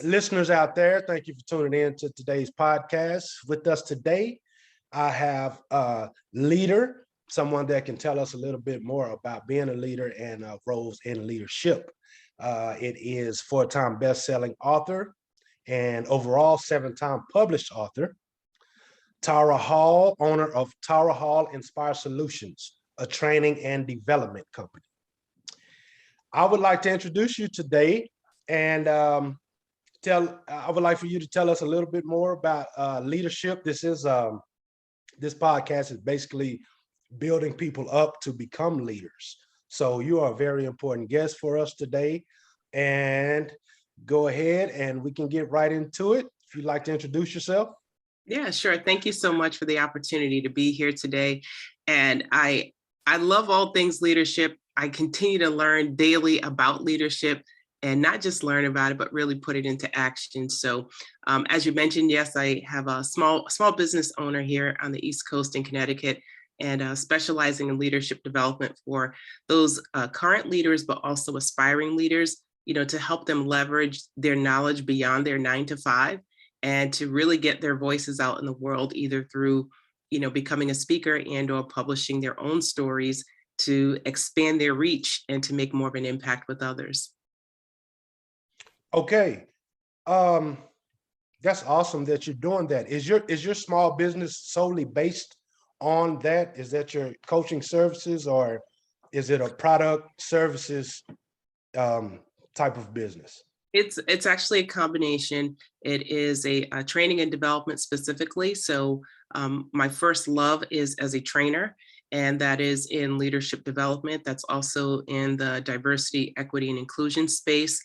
Listeners out there, thank you for tuning in to today's podcast. With us today, I have a leader, someone that can tell us a little bit more about being a leader and roles in leadership. It is four-time best-selling author and overall seven-time published author, Tara Hall, owner of Tara Hall Inspire Solutions, a training and development company. I would like to introduce you today and I would like for you to tell us a little bit more about leadership. This podcast is basically building people up to become leaders. So you are a very important guest for us today. And go ahead and we can get right into it. If you'd like to introduce yourself. Yeah, sure. Thank you so much for the opportunity to be here today. And I love all things leadership. I continue to learn daily about leadership and not just learn about it, but really put it into action. So as you mentioned, yes, I have a small business owner here on the East Coast in Connecticut and specializing in leadership development for those current leaders, but also aspiring leaders, to help them leverage their knowledge beyond their 9 to 5 and to really get their voices out in the world, either through, becoming a speaker and or publishing their own stories to expand their reach and to make more of an impact with others. Okay. That's awesome that you're doing that. Is your small business solely based on that? Is that your coaching services, or is it a product services type of business? It's actually a combination. It is a training and development specifically. So my first love is as a trainer, and that is in leadership development. That's also in the diversity, equity, and inclusion space,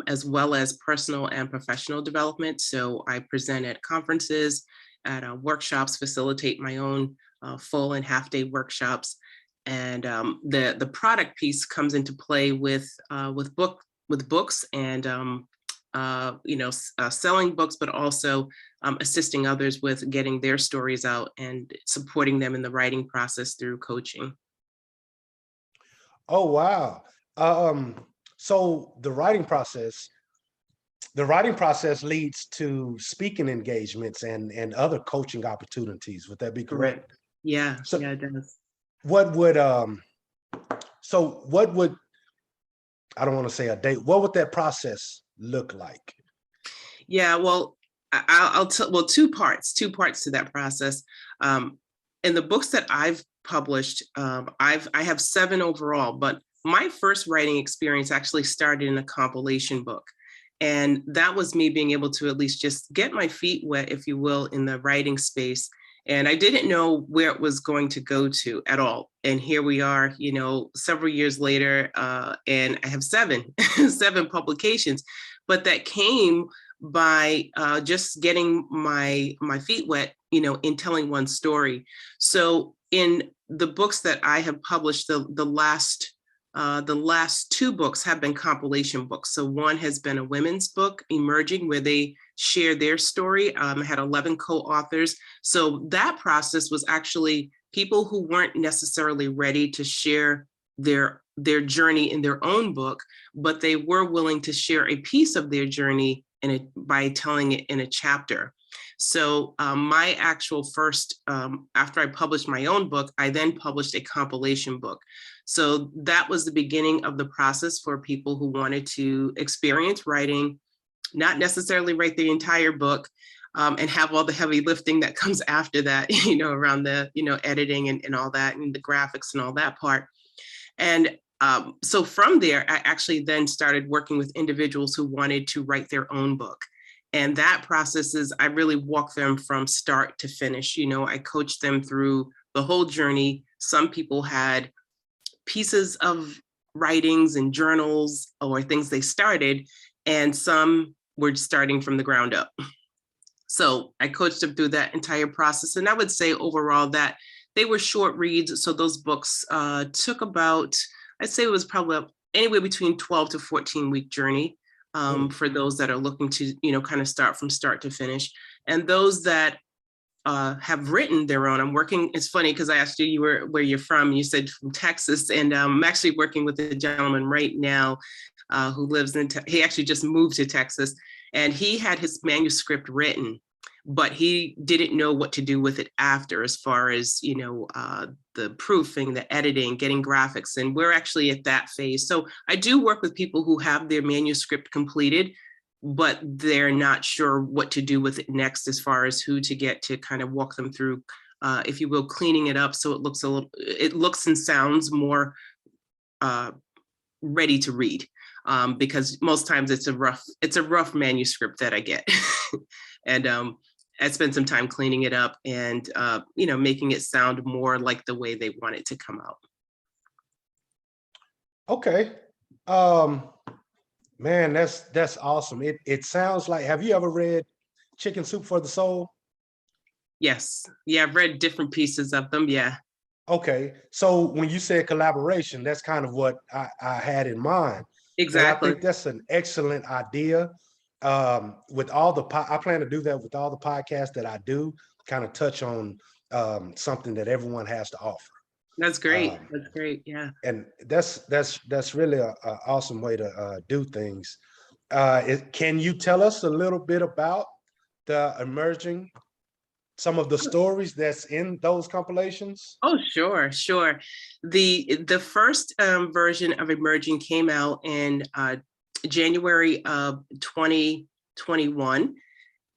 as well as personal and professional development. So I present at conferences, at workshops, facilitate my own full and half day workshops. And the product piece comes into play with books and selling books, but also assisting others with getting their stories out and supporting them in the writing process through coaching. Oh, wow. So the writing process leads to speaking engagements and other coaching opportunities. Would that be correct? Yeah, So yeah, it does. what would I don't want to say a date. What would that process look like? Yeah, well, I'll tell, well, two parts to that process. In the books that I've published, I have 7 overall, but my first writing experience actually started in a compilation book. And that was me being able to at least just get my feet wet, if you will, in the writing space. And I didn't know where it was going to go to at all. And here we are, several years later, and I have 7 publications, but that came by just getting my feet wet, in telling one story. So in the books that I have published, the last 2 books have been compilation books. So one has been a women's book, Emerging, where they share their story. I had 11 co-authors. So that process was actually people who weren't necessarily ready to share their journey in their own book, but they were willing to share a piece of their journey by telling it in a chapter. So my actual first, after I published my own book, I then published a compilation book. So that was the beginning of the process for people who wanted to experience writing, not necessarily write the entire book, and have all the heavy lifting that comes after that, around the, editing and all that, and the graphics and all that part. And so from there, I actually then started working with individuals who wanted to write their own book. And that process is, I really walk them from start to finish. I coach them through the whole journey. Some people had pieces of writings and journals or things they started, and some were starting from the ground up. So I coached them through that entire process. And I would say overall that they were short reads. So those books took about, I'd say it was probably anywhere between 12 to 14 week journey for those that are looking to, kind of start from start to finish. And those that have written their own, I'm working, it's funny because I asked you where you're from, you said from Texas, and I'm actually working with a gentleman right now who lives he actually just moved to Texas. And he had his manuscript written, but he didn't know what to do with it after, as far as, the proofing, the editing, getting graphics. And we're actually at that phase. So I do work with people who have their manuscript completed, but they're not sure what to do with it next, as far as who to get to kind of walk them through, if you will, cleaning it up so it looks and sounds more ready to read, because most times it's a rough manuscript that I get. And I spent some time cleaning it up and making it sound more like the way they want it to come out. Okay. Man, that's awesome. It sounds like, have you ever read Chicken Soup for the Soul? Yes. Yeah, I've read different pieces of them. Yeah. Okay. So when you said collaboration, that's kind of what I had in mind. And I Exactly. think that's an excellent idea. With all I plan to do that with all the podcasts that I do, kind of touch on something that everyone has to offer. That's great. Um, That's great. Yeah. and that's really a awesome way to do things. Can you tell us a little bit about some of the stories that's in those compilations? Oh, sure, sure. The first version of Emerging came out in January of 2021.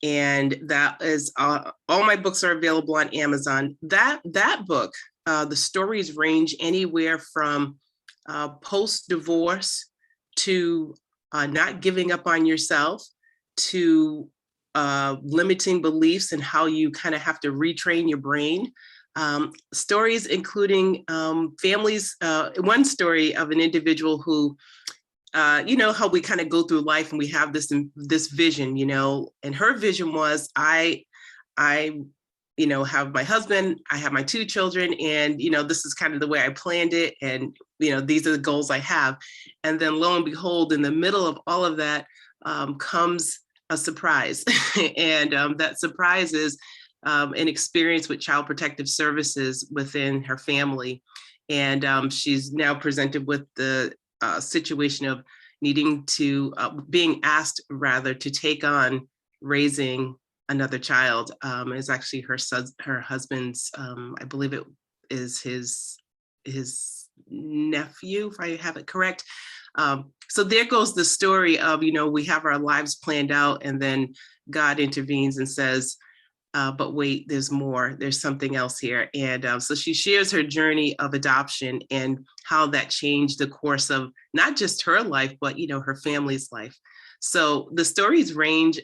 And that is all my books are available on Amazon. That book, the stories range anywhere from post-divorce to not giving up on yourself, to limiting beliefs and how you kind of have to retrain your brain. Stories including families. One story of an individual who, how we kind of go through life and we have this vision, and her vision was, I have my husband, I have my 2 children, and, this is kind of the way I planned it. And, these are the goals I have. And then lo and behold, in the middle of all of that comes a surprise. And that surprise is an experience with Child Protective Services within her family. And she's now presented with the situation of needing to, being asked rather to take on raising another child. Is actually her husband's, I believe it is his nephew, if I have it correct. So there goes the story of, we have our lives planned out, and then God intervenes and says, but wait, there's more, there's something else here. And so she shares her journey of adoption and how that changed the course of not just her life, but, her family's life. So the stories range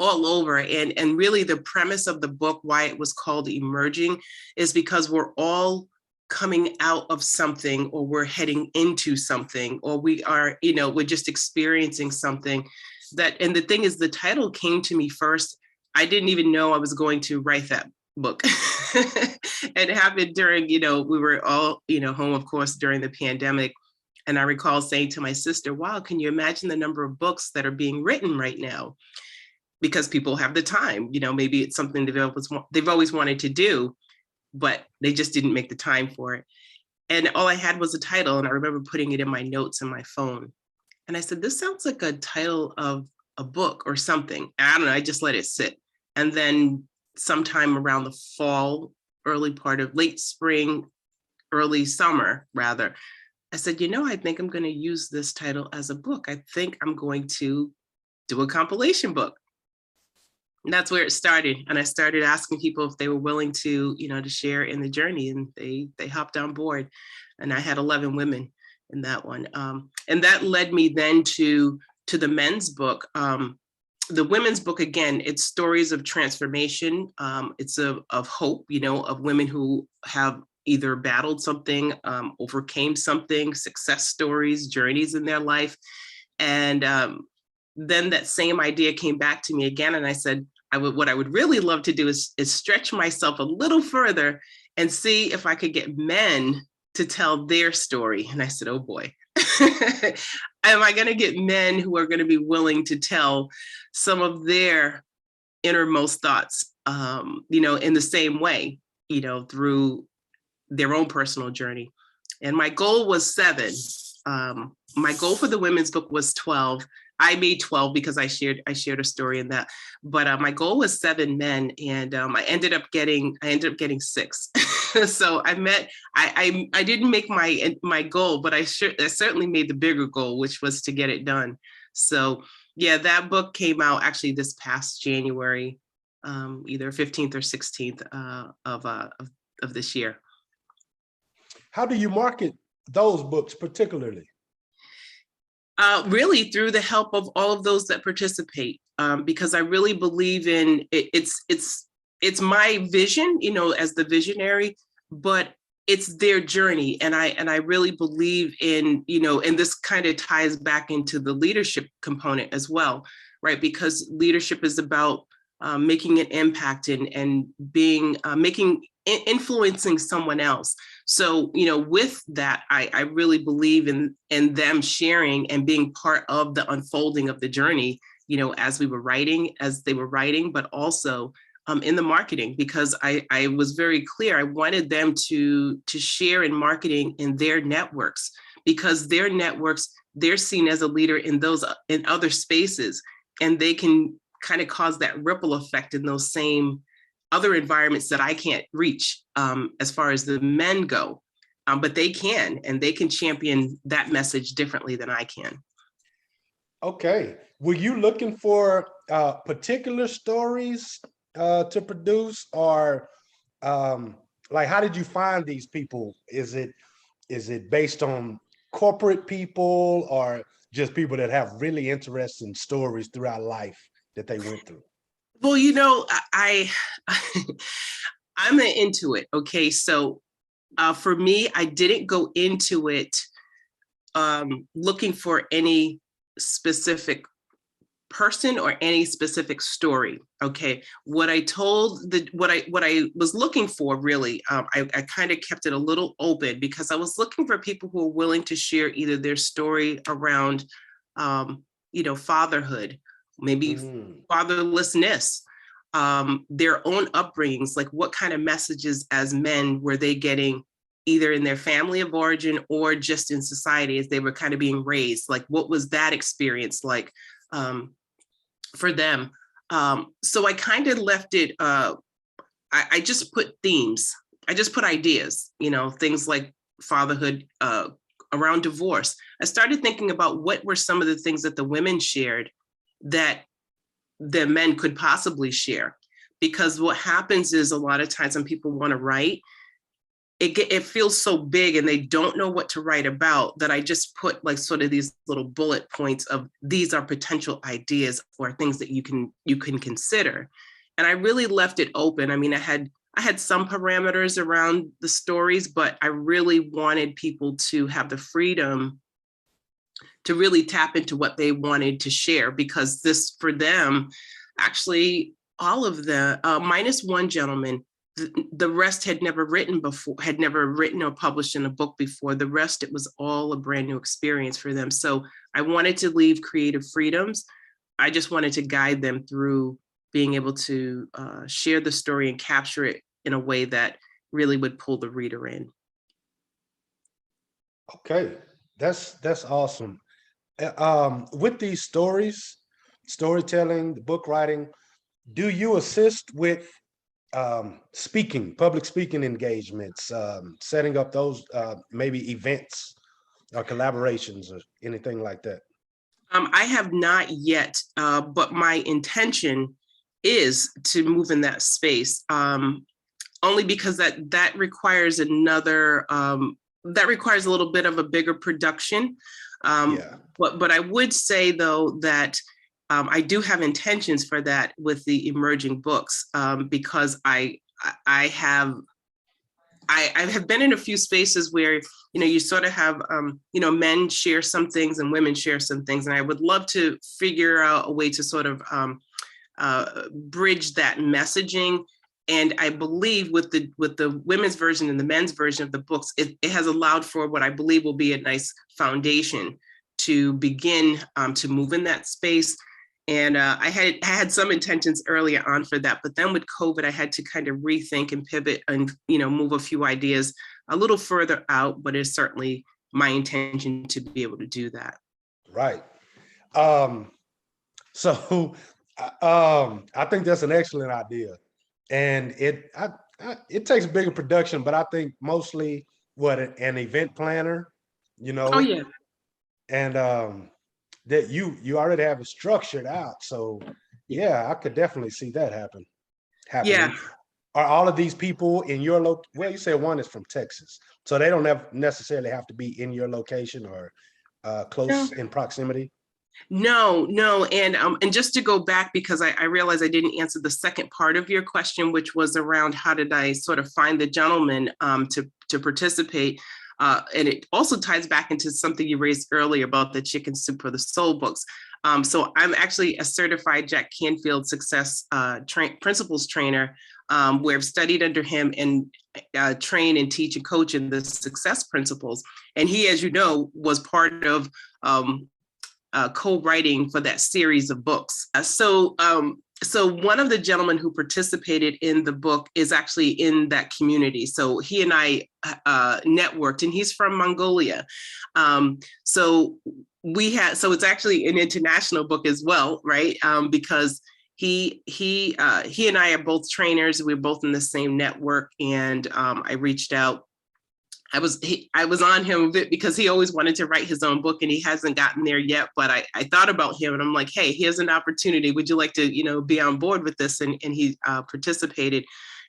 all over. And really the premise of the book, why it was called Emerging, is because we're all coming out of something, or we're heading into something, or we are, we're just experiencing something that, and the thing is, the title came to me first. I didn't even know I was going to write that book. It happened during, we were all, home, of course, during the pandemic. And I recall saying to my sister, wow, can you imagine the number of books that are being written right now? Because people have the time, maybe it's something they've always wanted to do, but they just didn't make the time for it. And all I had was a title. And I remember putting it in my notes on my phone. And I said, this sounds like a title of a book or something. And I don't know, I just let it sit. And then sometime around the fall, early part of late spring, early summer, rather, I said, I think I'm going to use this title as a book. I think I'm going to do a compilation book. And that's where it started. And I started asking people if they were willing to, to share in the journey, and they hopped on board. And I had 11 women in that one. And that led me then to the men's book. The women's book, again, it's stories of transformation. It's of hope, of women who have either battled something, overcame something, success stories, journeys in their life. And then that same idea came back to me again. And I said, what I would really love to do is stretch myself a little further and see if I could get men to tell their story. And I said, oh boy, am I going to get men who are going to be willing to tell some of their innermost thoughts, in the same way, through their own personal journey. And my goal was 7. My goal for the women's book was 12. I made 12 because I shared a story in that. But my goal was 7 men, and I ended up getting 6. So I didn't make my goal, but I certainly made the bigger goal, which was to get it done. So yeah, that book came out actually this past January, either 15th or 16th of this year. How do you market those books particularly? Really through the help of all of those that participate, because I really believe in it. It's my vision, as the visionary, but it's their journey, and I really believe in, and this kind of ties back into the leadership component as well, right? Because leadership is about making an impact and being influencing someone else. So, with that, I really believe in them sharing and being part of the unfolding of the journey, as they were writing, but also in the marketing, because I was very clear. I wanted them to share in marketing in their networks, because their networks, they're seen as a leader in other spaces, and they can kind of cause that ripple effect in those same other environments that I can't reach, as far as the men go. But they can, and they can champion that message differently than I can. Okay. Were you looking for particular stories to produce, or like, how did you find these people? Is it based on corporate people, or just people that have really interesting stories throughout life that they went through? Well, I'm into it. Okay, so for me, I didn't go into it looking for any specific person or any specific story. Okay, what I was looking for, really, I kind of kept it a little open, because I was looking for people who are willing to share either their story around fatherhood, maybe fatherlessness, their own upbringings, like what kind of messages as men were they getting, either in their family of origin or just in society as they were kind of being raised. Like, what was that experience like for them? So I kind of left it, I just put themes, I just put ideas, things like fatherhood, around divorce. I started thinking about what were some of the things that the women shared that the men could possibly share. Because what happens is, a lot of times when people want to write, it feels so big and they don't know what to write about, that I just put like sort of these little bullet points of, these are potential ideas or things that you can consider. And I really left it open. I mean, I had some parameters around the stories, but I really wanted people to have the freedom to really tap into what they wanted to share, because this, for them, actually, all of the minus one gentleman, the rest had never written or published in a book before. The rest, it was all a brand new experience for them. So I wanted to leave creative freedoms. I just wanted to guide them through being able to share the story and capture it in a way that really would pull the reader in. Okay, that's awesome. With these storytelling, the book writing, do you assist with public speaking engagements, setting up those maybe events or collaborations or anything like that? I have not yet, but my intention is to move in that space, only because that requires that requires a little bit of a bigger production. Yeah. But I would say, though, that I do have intentions for that with the emerging books, because I have been in a few spaces where, you sort of have, men share some things and women share some things. And I would love to figure out a way to sort of bridge that messaging. And I believe with the women's version and the men's version of the books, it has allowed for what I believe will be a nice foundation to begin to move in that space. And I had some intentions earlier on for that, but then with COVID, I had to kind of rethink and pivot and, move a few ideas a little further out, but it's certainly my intention to be able to do that. Right. Um, so I think that's an excellent idea. And it takes bigger production, but I think mostly what an event planner, you Oh know, yeah. and that you already have it structured out. So Yeah. yeah, I could definitely see that Yeah. happening. Are all of these people in your well, you said one is from Texas, so they don't necessarily have to be in your location or No. close in proximity. No, no, and just to go back because I realized I didn't answer the second part of your question, which was around how did I sort of find the gentleman to participate, and it also ties back into something you raised earlier about the Chicken Soup for the Soul books. So I'm actually a certified Jack Canfield Success Principles trainer, where I've studied under him and train and teach and coach in the success principles. And he, as you know, was part of co-writing for that series of books. So one of the gentlemen who participated in the book is actually in that community. So he and I networked, and he's from Mongolia. So it's actually an international book as well, right? Because he and I are both trainers. We're both in the same network, and I reached out. I was on him a bit because he always wanted to write his own book and he hasn't gotten there yet. But I thought about him and I'm like, hey, here's an opportunity. Would you like to, be on board with this? And he participated.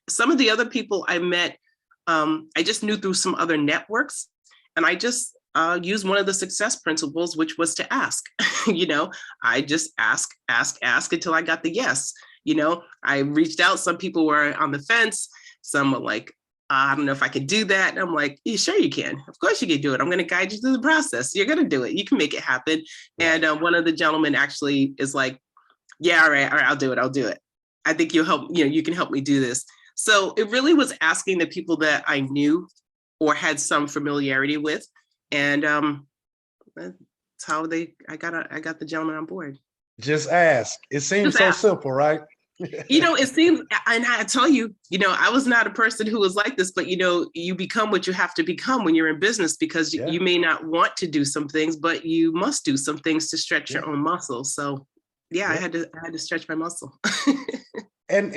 Some of the other people I met, I just knew through some other networks, and I just used one of the success principles, which was to ask. I just ask until I got the yes. I reached out. Some people were on the fence. Some were like, I don't know if I can do that. And I'm like, yeah, sure you can. Of course you can do it. I'm going to guide you through the process. You're going to do it. You can make it happen. Right. And one of the gentlemen actually is like, yeah, all right, I'll do it. I'll do it. I think you'll help, you can help me do this. So it really was asking the people that I knew or had some familiarity with. And that's how I got the gentleman on board. Just ask. It seems Just so ask. simple, right? It seems, and I tell you, I was not a person who was like this, but you become what you have to become when you're in business, because Yeah. you may not want to do some things, but you must do some things to stretch Yeah. your own muscle. So yeah, I Yeah. had to stretch my muscle. And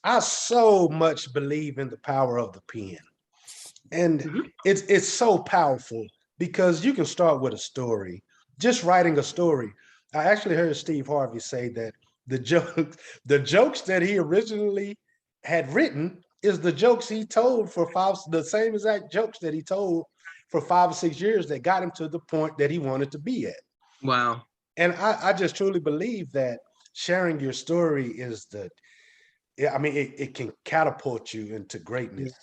I so much believe in the power of the pen. And Mhm. it's so powerful because you can start with a story, just writing a story. I actually heard Steve Harvey say that the jokes that he originally had written is the jokes he told the same exact jokes that he told for 5 or 6 years that got him to the point that he wanted to be at. Wow. And I just truly believe that sharing your story is it can catapult you into Yeah. greatness.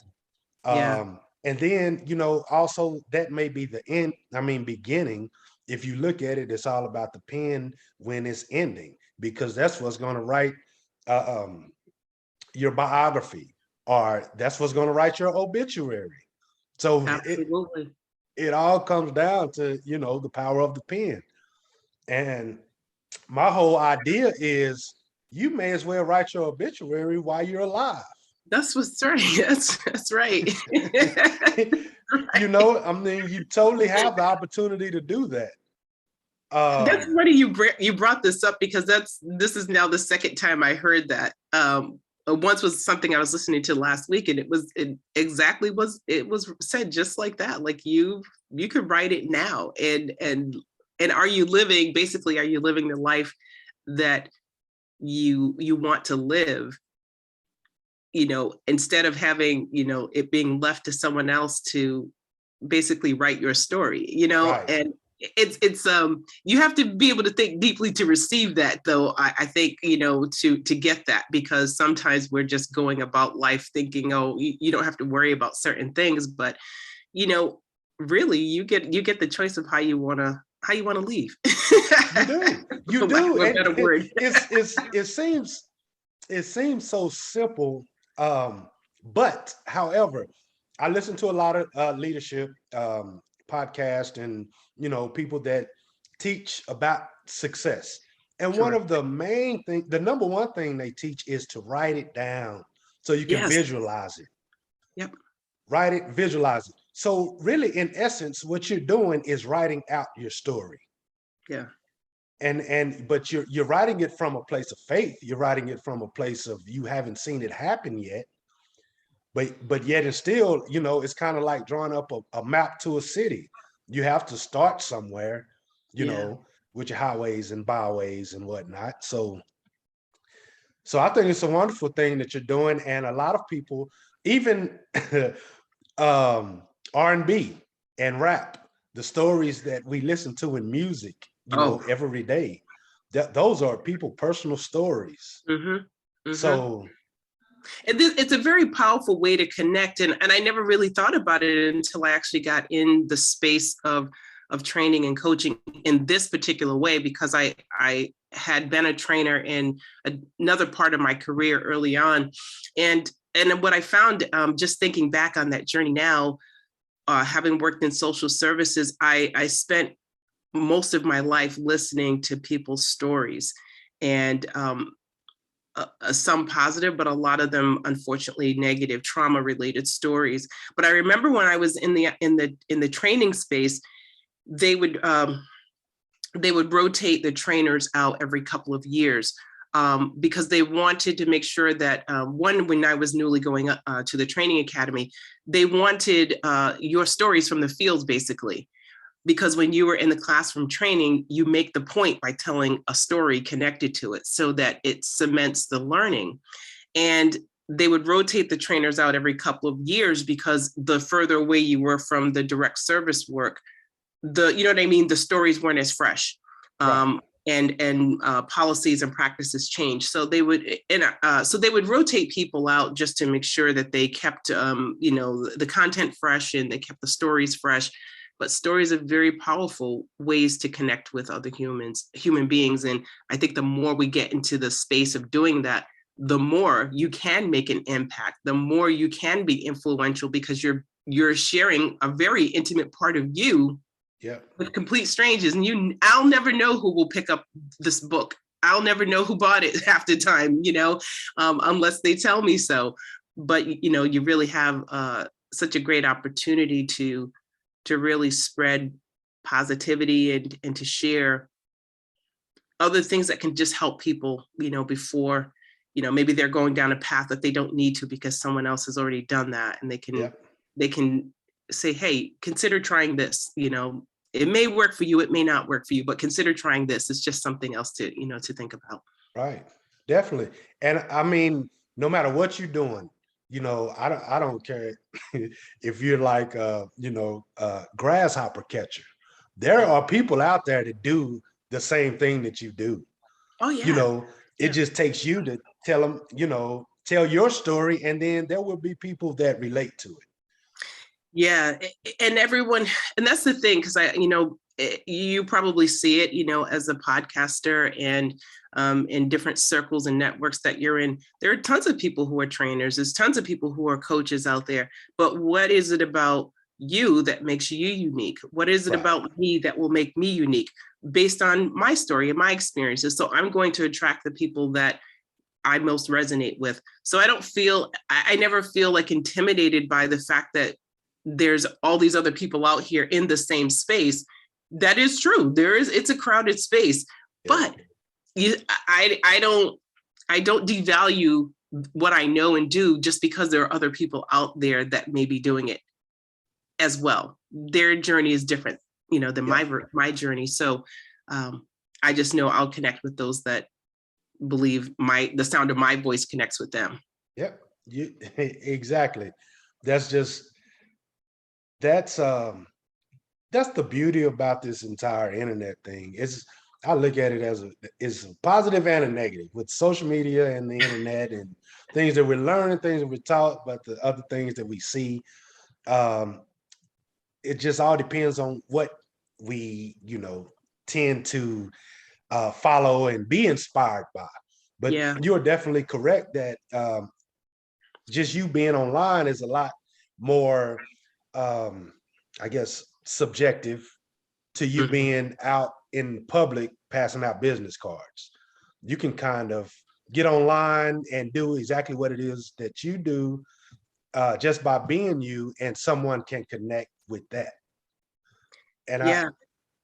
Yeah. And then, also that may be the end, beginning. If you look at it, it's all about the pen when it's ending, because that's what's going to write your biography, or that's what's going to write your obituary. So Absolutely. it all comes down to, the power of the pen. And my whole idea is you may as well write your obituary while you're alive. That's what's right. That's right. You totally have the opportunity to do that. That's Um, funny you brought this up, because this is now the second time I heard that. Once was something I was listening to last week, and it was said just like that. Like you could write it now, and are you living the life that you want to live? Instead of having it being left to someone else to basically write your story, right. and it's you have to be able to think deeply to receive that, though. I think to get that, because sometimes we're just going about life thinking, oh, you don't have to worry about certain things, but you know really you get the choice of how you want to leave. You do. You For lack do. of a And better word. it seems so simple. But however, I listen to a lot of leadership podcast, and people that teach about success. And one Sure. of the main thing, the number one thing they teach is to write it down so you can Yes. visualize it. Yep. Write it, visualize it. So really, in essence, what you're doing is writing out your story. Yeah. but you're writing it from a place of faith. You're writing it from a place of you haven't seen it happen yet, but yet it's still, it's kind of like drawing up a map to a city. You have to start somewhere, Yeah. with your highways and byways and whatnot. So I think it's a wonderful thing that you're doing, and a lot of people, even R&B and rap, the stories that we listen to in music, Oh. every day, those are people personal stories. Mm-hmm. Mm-hmm. So It's a very powerful way to connect, and I never really thought about it until I actually got in the space of training and coaching in this particular way, because I had been a trainer in another part of my career early on, and what I found, just thinking back on that journey now, having worked in social services, I spent most of my life listening to people's stories, and some positive, but a lot of them, unfortunately, negative, trauma-related stories. But I remember when I was in the training space, they would rotate the trainers out every couple of years, because they wanted to make sure that, one, when I was newly going to the training academy, they wanted your stories from the fields, basically. Because when you were in the classroom training, you make the point by telling a story connected to it so that it cements the learning. And they would rotate the trainers out every couple of years, because the further away you were from the direct service work, you know what I mean? The stories weren't as fresh. right. And policies and practices change. So they would rotate people out just to make sure that they kept, the content fresh, and they kept the stories fresh. But stories are very powerful ways to connect with other human beings. And I think the more we get into the space of doing that, the more you can make an impact, the more you can be influential, because you're sharing a very intimate part of you, Yeah. with complete strangers. And I'll never know who will pick up this book. I'll never know who bought it half the time, unless they tell me so. But, you really have such a great opportunity to really spread positivity, and to share other things that can just help people, before, maybe they're going down a path that they don't need to, because someone else has already done that, and Yeah. they can say, hey, consider trying this. It may work for you, it may not work for you, but consider trying this. It's just something else to, to think about. Right. Definitely. And I mean, no matter what you're doing, I don't care if you're like grasshopper catcher. There Yeah. are people out there that do the same thing that you do. Oh You yeah. know, it Yeah. just takes you to tell them, tell your story, and then there will be people that relate to it. Yeah, and everyone, and that's the thing, because you probably see it, as a podcaster, and in different circles and networks that you're in. There are tons of people who are trainers. There's tons of people who are coaches out there. But what is it about you that makes you unique? What is it Right. about me that will make me unique, based on my story and my experiences? So I'm going to attract the people that I most resonate with. So I never feel like intimidated by the fact that there's all these other people out here in the same space. That is true. It's a crowded space, Yeah. but I don't devalue what I know and do just because there are other people out there that may be doing it as well. Their journey is different, than Yeah. my journey. So I just know I'll connect with those that believe the sound of my voice connects with them. Yep. Exactly. That's just that's the beauty about this entire internet thing. I look at it as it's a positive and a negative with social media and the internet and things that we're learning, things that we're taught, but the other things that we see. Um, it just all depends on what we, tend to follow and be inspired by. But Yeah. you're definitely correct that just you being online is a lot more, I guess, subjective to you Mhm. being out in public passing out business cards. You can kind of get online and do exactly what it is that you do just by being you, and someone can connect with that. And I, Yeah.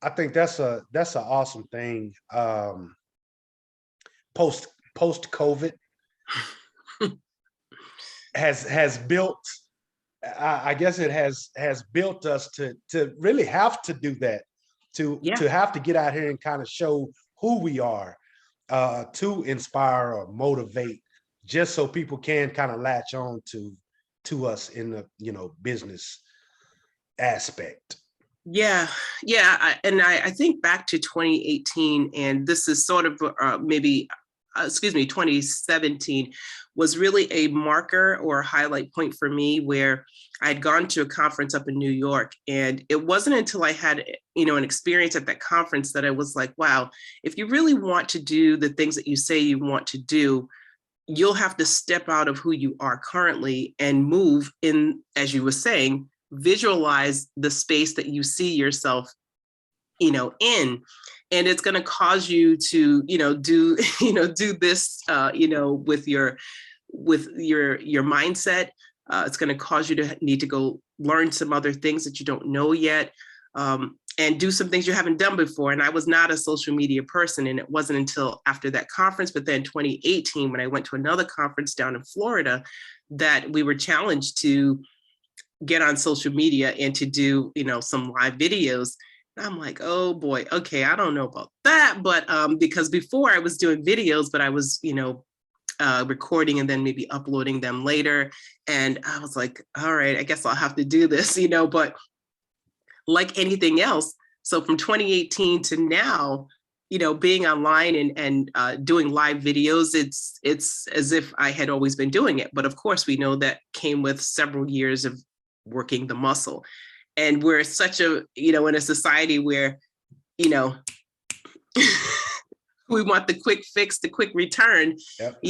I think that's an awesome thing. Post COVID has built. I guess it has built us to really have to do that, Yeah. to have to get out here and kind of show who we are, to inspire or motivate, just so people can kind of latch on to us in the business aspect. Yeah, yeah, I think back to 2018, and this is sort of maybe, excuse me, 2017 was really a marker or a highlight point for me, where I'd gone to a conference up in New York, and it wasn't until I had, an experience at that conference that I was like, wow, if you really want to do the things that you say you want to do, you'll have to step out of who you are currently and move in, as you were saying, visualize the space that you see yourself, in, and it's going to cause you to, do, do this, with your mindset. It's going to cause you to need to go learn some other things that you don't know yet. And do some things you haven't done before. And I was not a social media person. And it wasn't until after that conference, but then 2018, when I went to another conference down in Florida, that we were challenged to get on social media and to do, some live videos. And I'm like, oh boy, okay, I don't know about that. But because before I was doing videos, but I was, recording and then maybe uploading them later. And I was like, all right, I guess I'll have to do this, but like anything else. So from 2018 to now, being online and doing live videos, it's as if I had always been doing it. But of course, we know that came with several years of working the muscle. And we're such a, in a society where, we want the quick fix, the quick return. Yep.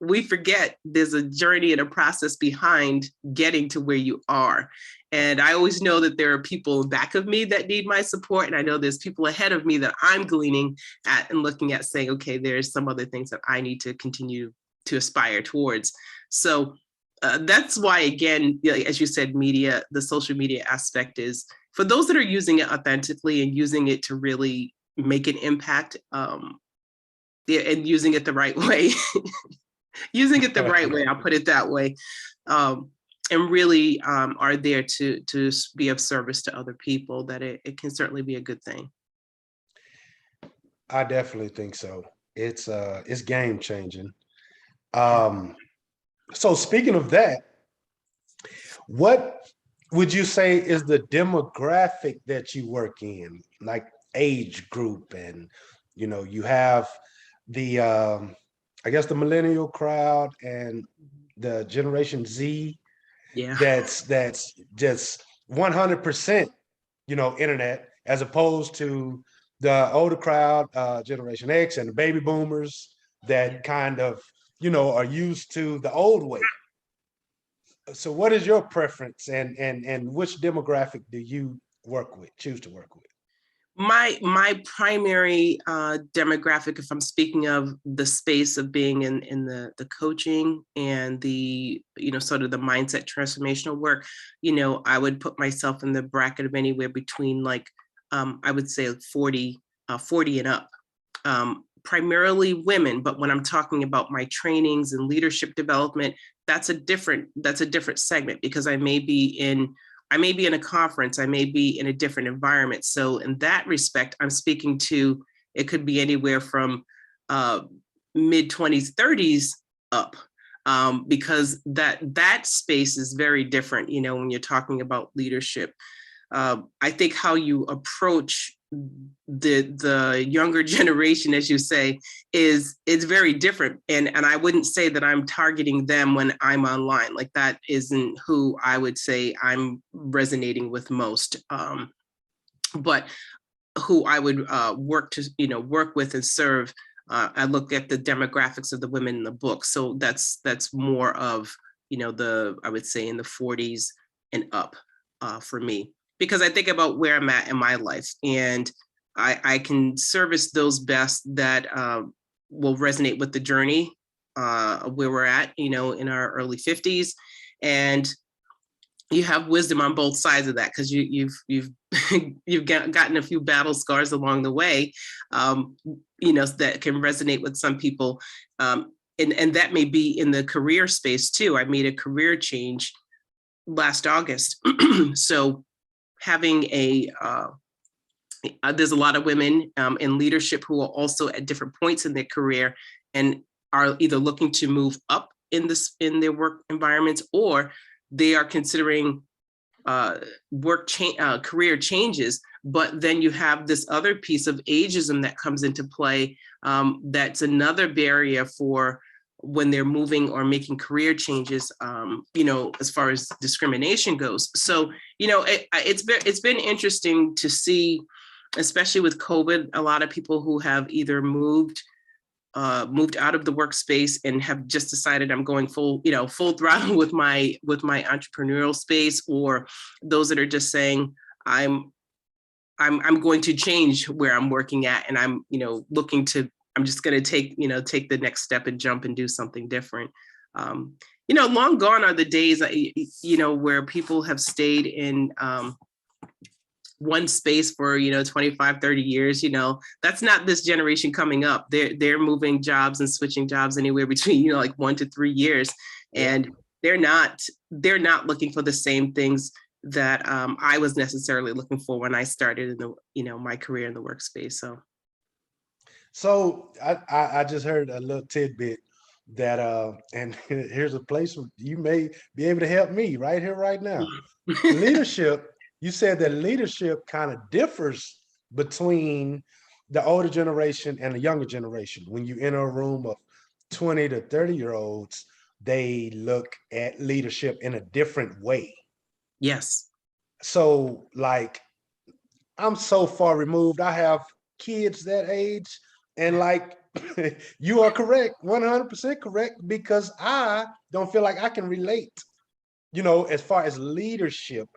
We forget there's a journey and a process behind getting to where you are. And I always know that there are people back of me that need my support. And I know there's people ahead of me that I'm gleaning at and looking at, saying, okay, there's some other things that I need to continue to aspire towards. So that's why, again, as you said, media, the social media aspect is for those that are using it authentically and using it to really make an impact, and using it the right way, using it the right way, I'll put it that way. And really are there to be of service to other people, that it can certainly be a good thing. I definitely think so. It's game changing. So speaking of that, what would you say is the demographic that you work in, like age group? And you have the I guess the millennial crowd and the Generation Z. Yeah. That's just 100%, internet, as opposed to the older crowd, Generation X and the baby boomers that kind of, are used to the old way. So what is your preference, and which demographic do you choose to work with? My primary demographic, if I'm speaking of the space of being in the coaching and the, sort of the mindset transformational work, I would put myself in the bracket of anywhere between, like, I would say 40 and up. Primarily women, but when I'm talking about my trainings and leadership development, that's a different segment, because I may be in a conference, I may be in a different environment. So in that respect, I'm speaking to, it could be anywhere from mid 20s, 30s up, because that space is very different, when you're talking about leadership. I think how you approach the younger generation, as you say, is very different. And I wouldn't say that I'm targeting them when I'm online. Like, that isn't who I would say I'm resonating with most. But who I would work with and serve. I look at the demographics of the women in the book. So that's more of, I would say in the 40s and up for me. Because I think about where I'm at in my life, and I can service those best that will resonate with the journey where we're at, in our early 50s. And you have wisdom on both sides of that, because you've you've gotten a few battle scars along the way, that can resonate with some people. And that may be in the career space too. I made a career change last August. So having there's a lot of women in leadership who are also at different points in their career and are either looking to move up in their work environments, or they are considering career changes. But then you have this other piece of ageism that comes into play. That's another barrier for when they're moving or making career changes, as far as discrimination goes. So, it's been interesting to see, especially with COVID, a lot of people who have either moved out of the workspace and have just decided I'm going full throttle with my entrepreneurial space, or those that are just saying I'm going to change where I'm working at, and I'm just going to take the next step and jump and do something different. Long gone are the days, where people have stayed in one space for 25, 30 years. That's not this generation coming up. They're moving jobs and switching jobs anywhere between like 1 to 3 years, and they're not looking for the same things that I was necessarily looking for when I started in my career in the workspace. So I just heard a little tidbit that and here's a place where you may be able to help me right here, right now. Leadership. You said that leadership kind of differs between the older generation and the younger generation. When you enter a room of 20 to 30-year-olds, they look at leadership in a different way. Yes. So like, I'm so far removed. I have kids that age, and like, you are correct, 100% correct, because I don't feel like I can relate, as far as leadership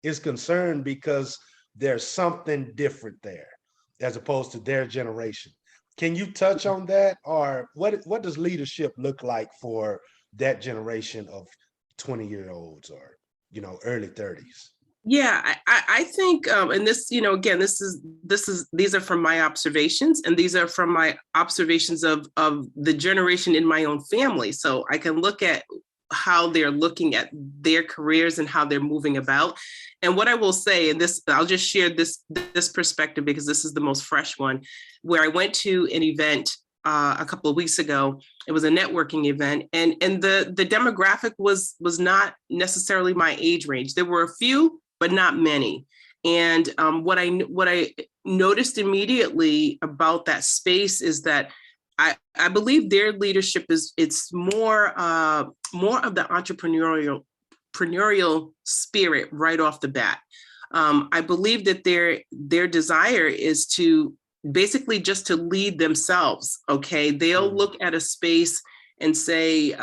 is concerned, because there's something different there as opposed to their generation. Can you touch on that? Or what does leadership look like for that generation of 20-year-olds or, early 30s? Yeah, I think, and this, again, these are from my observations, and these are from my observations of the generation in my own family. So I can look at how they're looking at their careers and how they're moving about. And what I will say, and this, I'll just share this perspective because this is the most fresh one, where I went to an event a couple of weeks ago. It was a networking event, and the demographic was not necessarily my age range. There were a few, but not many. And what I noticed immediately about that space is that I believe their leadership it's more of the entrepreneurial spirit right off the bat. I believe that their desire is to basically just to lead themselves. Okay, they'll look at a space and say,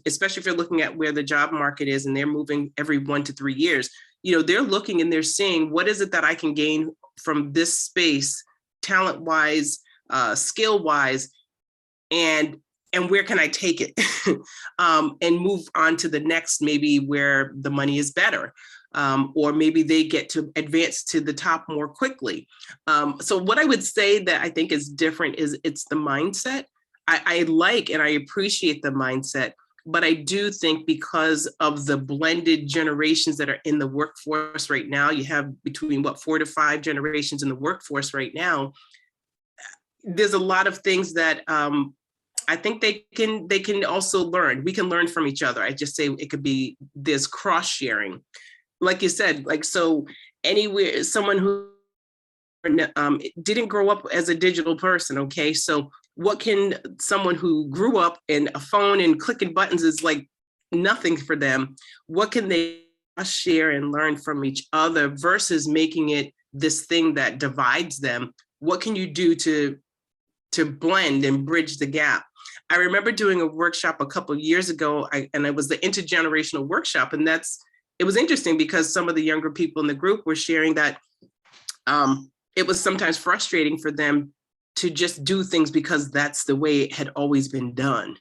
especially if you're looking at where the job market is, and they're moving every 1 to 3 years, they're looking and they're saying, what is it that I can gain from this space, talent wise, skill wise, and where can I take it and move on to the next, maybe where the money is better, or maybe they get to advance to the top more quickly. So what I would say that I think is different is it's the mindset. I like and I appreciate the mindset, but I do think because of the blended generations that are in the workforce right now, you have between 4 to 5 generations in the workforce right now. There's a lot of things that I think they can also learn. We can learn from each other. I just say it could be this cross sharing, like you said, like, so anywhere, someone who didn't grow up as a digital person. Okay, so what can someone who grew up in a phone and clicking buttons is like nothing for them? What can they share and learn from each other versus making it this thing that divides them? What can you do to blend and bridge the gap? I remember doing a workshop a couple of years ago, and it was the intergenerational workshop. And it was interesting because some of the younger people in the group were sharing that it was sometimes frustrating for them to just do things because that's the way it had always been done.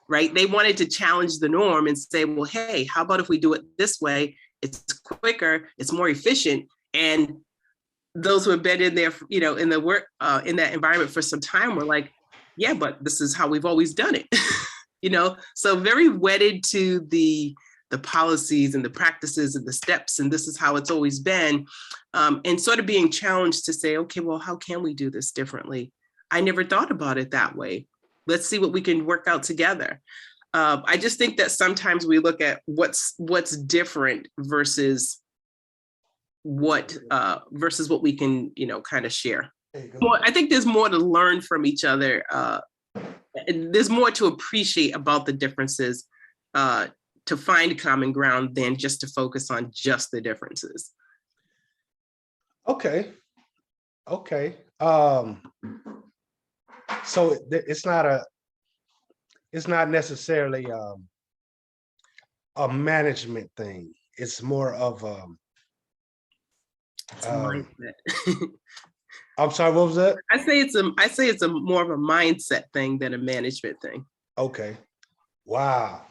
right? They wanted to challenge the norm and say, well, hey, how about if we do it this way? It's quicker, it's more efficient. And those who have been in there, in the work, in that environment for some time were like, yeah, but this is how we've always done it. So very wedded to the policies and the practices and the steps, and this is how it's always been. And sort of being challenged to say, okay, well, how can we do this differently? I never thought about it that way. Let's see what we can work out together. I just think that sometimes we look at what's different versus what we can, kind of share. I think there's more to learn from each other. There's more to appreciate about the differences, to find common ground than just to focus on just the differences. Okay. So it's not necessarily a management thing. It's more of it's a mindset. I'm sorry, what was that? I say it's a more of a mindset thing than a management thing. Okay. Wow.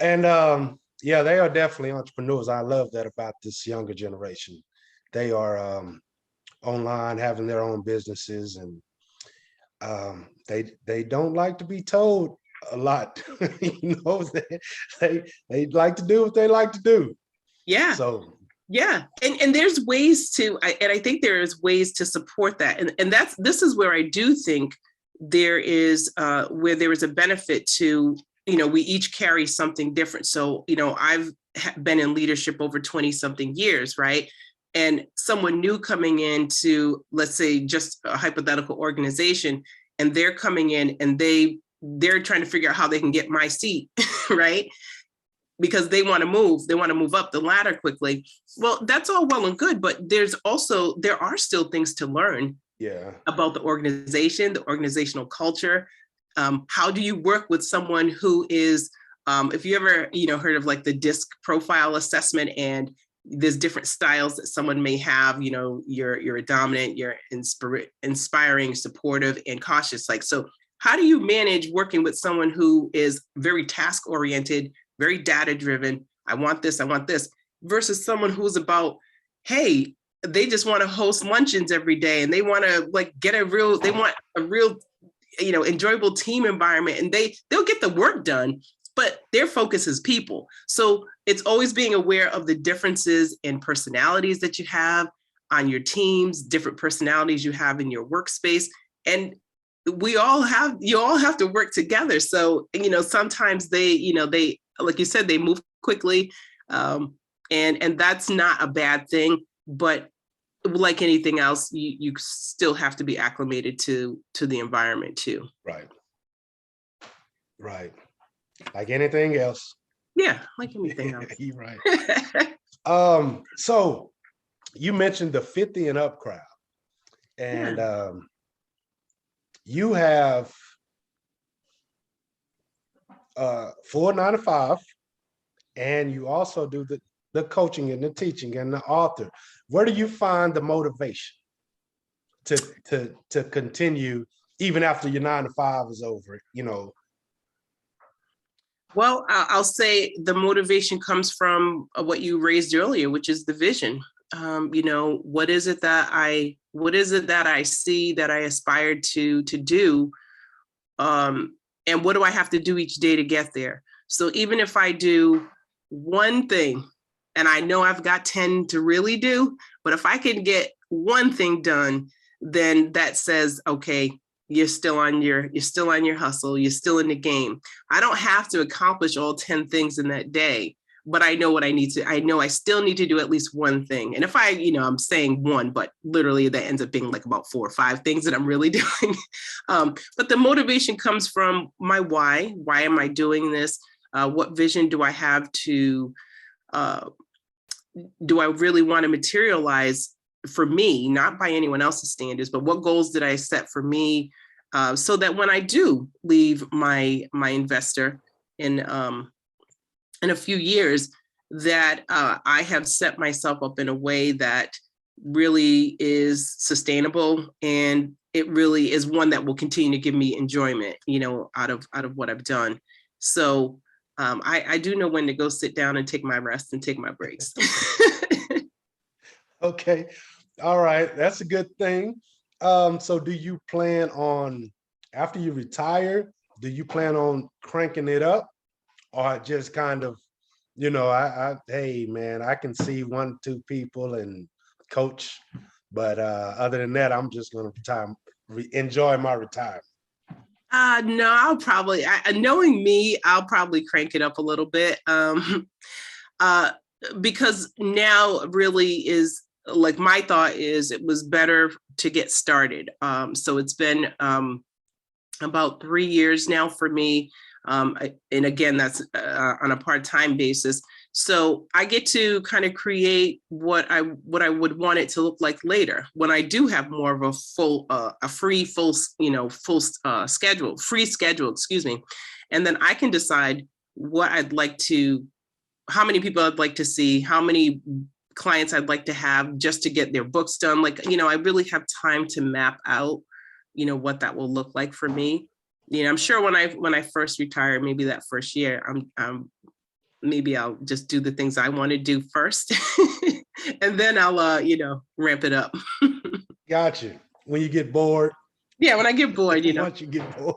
And yeah, they are definitely entrepreneurs. I love that about this younger generation. They are online, having their own businesses, and they don't like to be told a lot. They like to do what they like to do. Yeah. So yeah, and there's ways to, and I think there is ways to support that, and this is where I do think there is where there is a benefit to, we each carry something different. So I've been in leadership over 20 something years, right? And someone new coming into, let's say, just a hypothetical organization, and they're coming in and they're trying to figure out how they can get my seat, right? Because they want to move up the ladder quickly. Well, that's all well and good, but there are still things to learn about the organization, the organizational culture. How do you work with someone who is, if you ever, heard of like the DISC profile assessment, and there's different styles that someone may have, you're a dominant, you're inspiring, supportive, and cautious. Like, so how do you manage working with someone who is very task oriented, very data driven? I want this, versus someone who's about, hey, they just want to host luncheons every day, and they want to they want a real, enjoyable team environment, and they'll get the work done, but their focus is people. So it's always being aware of the differences in personalities that you have on your teams, different personalities you have in your workspace. And you all have to work together. So, sometimes they, like you said, they move quickly, and that's not a bad thing. But like anything else, you still have to be acclimated to the environment too. Right. Like anything else. Yeah, like anything else. You're right. So you mentioned the 50 and up crowd, and you have 4 9 to 5, and you also do the coaching and the teaching and the author. Where do you find the motivation to continue even after your 9 to 5 is over? Well, I'll say the motivation comes from what you raised earlier, which is the vision. What is it that I see that I aspire to do? And what do I have to do each day to get there? So even if I do one thing, and I know I've got 10 to really do, but if I can get one thing done, then that says, okay, you're still on your hustle, you're still in the game. I don't have to accomplish all 10 things in that day, but I know what I need to. I know I still need to do at least one thing. And if I'm saying one, but literally that ends up being like about 4 or 5 things that I'm really doing. But the motivation comes from my why. Why am I doing this? What vision do I have to, do I really want to materialize for me, not by anyone else's standards, but what goals did I set for me, so that when I do leave my investor in a few years, that I have set myself up in a way that really is sustainable and it really is one that will continue to give me enjoyment, out of what I've done. So I do know when to go sit down and take my rest and take my breaks. Okay. All right. That's a good thing. So do you plan on, after you retire, do you plan on cranking it up, or just kind of, hey man, I can see 1, 2 people and coach, but other than that, I'm just gonna retire, enjoy my retirement. No, knowing me, I'll probably crank it up a little bit. Uh, because now really is like, my thought is it was better to get started. So it's been about 3 years now for me. And again, that's on a part-time basis. So I get to kind of create what I would want it to look like later when I do have more of a full, free schedule, excuse me. And then I can decide what I'd like to, how many people I'd like to see, how many clients I'd like to have just to get their books done. Like, I really have time to map out, what that will look like for me. I'm sure when I first retire, maybe that first year, maybe I'll just do the things I want to do first, and then I'll ramp it up. Got you. When you get bored. Yeah, when I get bored, Once you get bored.